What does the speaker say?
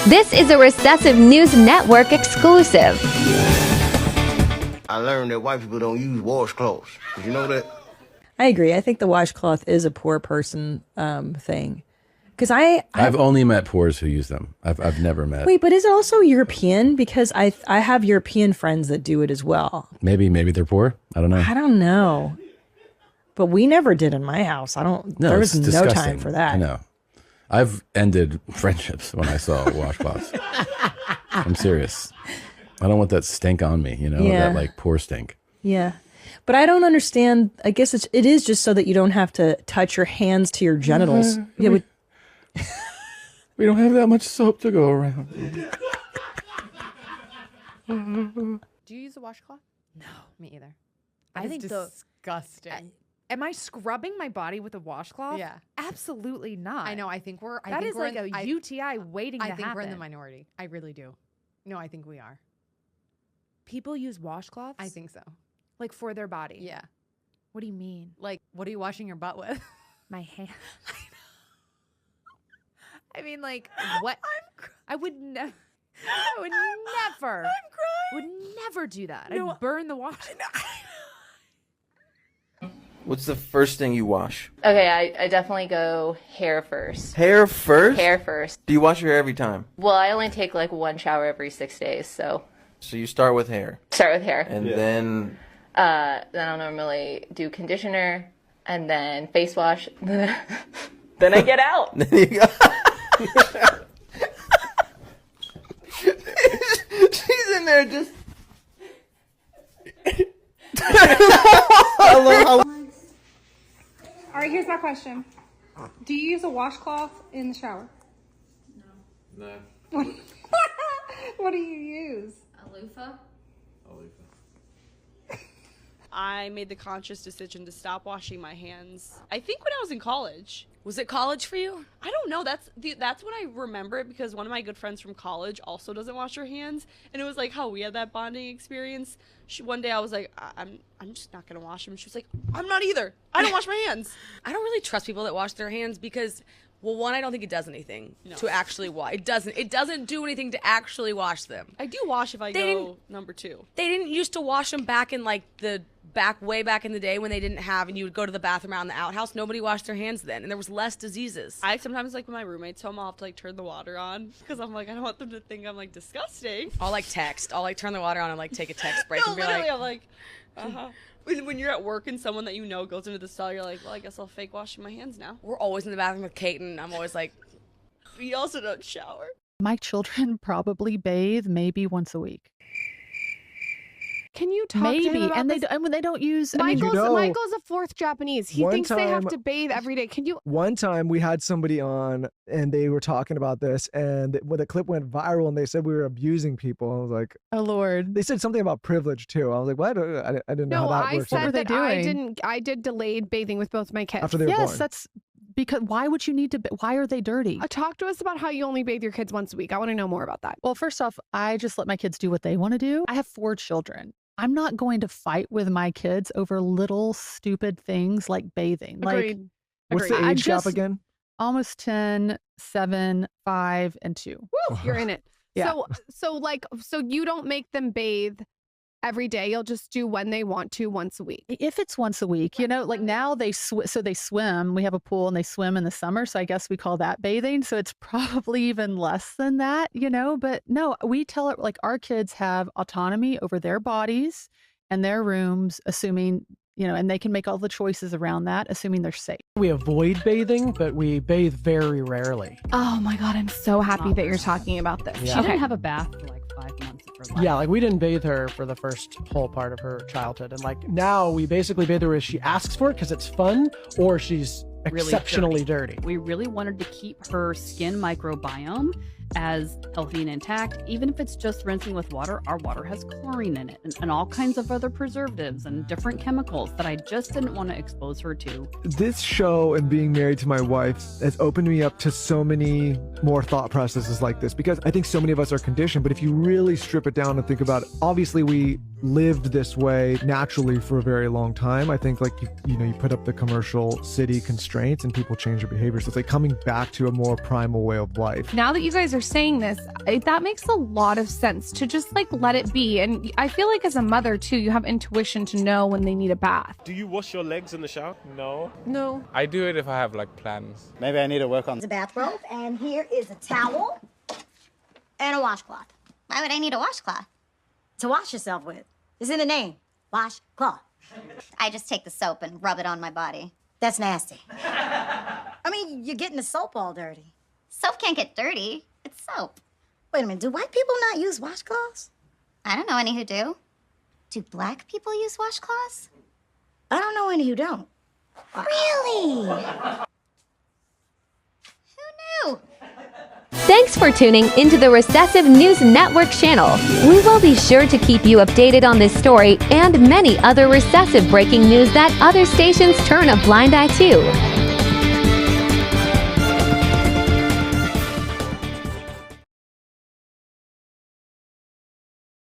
This is a Recessive News Network exclusive. I learned that white people don't use washcloths. Did you know that? I agree. I think the washcloth is a poor person thing. Because I've only met poors who use them. I've never met. Wait, but is it also European? Because I have European friends that do it as well. Maybe they're poor. I don't know. I don't know. But we never did in my house. There was it's no disgusting. time for that. I know. I've ended friendships when I saw washcloths. I'm serious. I don't want that stink on me, that like poor stink. Yeah. But I don't understand. I guess it is just so that you don't have to touch your hands to your genitals. We don't have that much soap to go around. Do you use a washcloth? No, me either. I think disgusting. Am I scrubbing my body with a washcloth? Yeah. Absolutely not. I know. I think we're. That is like a UTI waiting to happen. I think we're in the minority. I really do. No, I think we are. People use washcloths? I think so. Like for their body? Yeah. What do you mean? Like, what are you washing your butt with? My hand. I mean, like, what? I would never. I would never. I'm crying. Would never do that. No, I'd burn the wash. What's the first thing you wash? Okay, I definitely go hair first. Hair first? Hair first. Do you wash your hair every time? Well, I only take like one shower every 6 days, so. So you start with hair. Start with hair. And then I'll normally do conditioner and then face wash. Then I get out. There you go. She's in there just. All right, here's my question. Do you use a washcloth in the shower? No. What do you use? A loofah. I made the conscious decision to stop washing my hands. I think when I was in college. Was it college for you? I don't know. That's when I remember it because one of my good friends from college also doesn't wash her hands, and it was like how we had that bonding experience. One day I was like, I'm just not gonna wash them. She was like, I'm not either. I don't wash my hands. I don't really trust people that wash their hands because, well, one, I don't think it does anything to actually wash. It doesn't do anything to actually wash them. I do wash if I go number 2. They didn't used to wash them back in like way back in the day when they didn't have, and you would go to the bathroom out in the outhouse. Nobody washed their hands then, and there was less diseases. I sometimes, like, when my roommates home, I'll have to like turn the water on because I'm like, I don't want them to think I'm like disgusting. I'll like text. I'll like turn the water on and like take a text break and be literally, like, I'm like, When you're at work and someone that you know goes into the stall, you're like, well, I guess I'll fake washing my hands now. We're always in the bathroom with Kate, and I'm always like, we also don't shower. My children probably bathe maybe once a week. Can you talk maybe to him about and this? when they don't use Michael's a 4th Japanese. He thinks they have to bathe every day. Can you? One time we had somebody on and they were talking about this, and when the clip went viral and they said we were abusing people, I was like, oh Lord. They said something about privilege too. I was like, what? I didn't know how that works. No, I said that I did delayed bathing with both my kids. After they were born. That's because why would you need to? Why are they dirty? Talk to us about how you only bathe your kids once a week. I want to know more about that. Well, first off, I just let my kids do what they want to do. I have 4 children. I'm not going to fight with my kids over little stupid things like bathing. Agreed. Like, what's the age gap again? Almost 10, 7, 5, and 2. Woo, you're in it. Yeah. So you don't make them bathe every day. You'll just do when they want to once a week. If it's once a week, like now they swim. We have a pool and they swim in the summer. So I guess we call that bathing. So it's probably even less than that, but no, we tell it like our kids have autonomy over their bodies and their rooms, assuming, and they can make all the choices around that, assuming they're safe. We avoid bathing, but we bathe very rarely. Oh my God, I'm so happy that you're talking about this. Yeah. She didn't have a bath for like 5 months of her life. Yeah, like we didn't bathe her for the first whole part of her childhood. And like now we basically bathe her as she asks for it because it's fun, or she's exceptionally dirty. We really wanted to keep her skin microbiome as healthy and intact. Even if it's just rinsing with water, our water has chlorine in it and all kinds of other preservatives and different chemicals that I just didn't want to expose her to. This show and being married to my wife has opened me up to so many more thought processes like this, because I think so many of us are conditioned. But if you really strip it down and think about it, obviously we lived this way naturally for a very long time. I think like you put up the commercial city constraints and people change their behavior. So it's like coming back to a more primal way of life. Now that you guys are are saying this, that makes a lot of sense to just like let it be. And I feel like as a mother too, you have intuition to know when they need a bath. Do you wash your legs in the shower? No. No. I do it if I have like plans. Maybe I need to work on It's a bathrobe, and here is a towel and a washcloth. Why would I need a washcloth? To wash yourself with. It's in the name. Washcloth. I just take the soap and rub it on my body. That's nasty. I mean, you're getting the soap all dirty. Soap can't get dirty. It's soap. Wait a minute, do white people not use washcloths? I don't know any who do. Do black people use washcloths? I don't know any who don't. Really? Who knew? Thanks for tuning into the Recessive News Network channel. We will be sure to keep you updated on this story and many other recessive breaking news that other stations turn a blind eye to.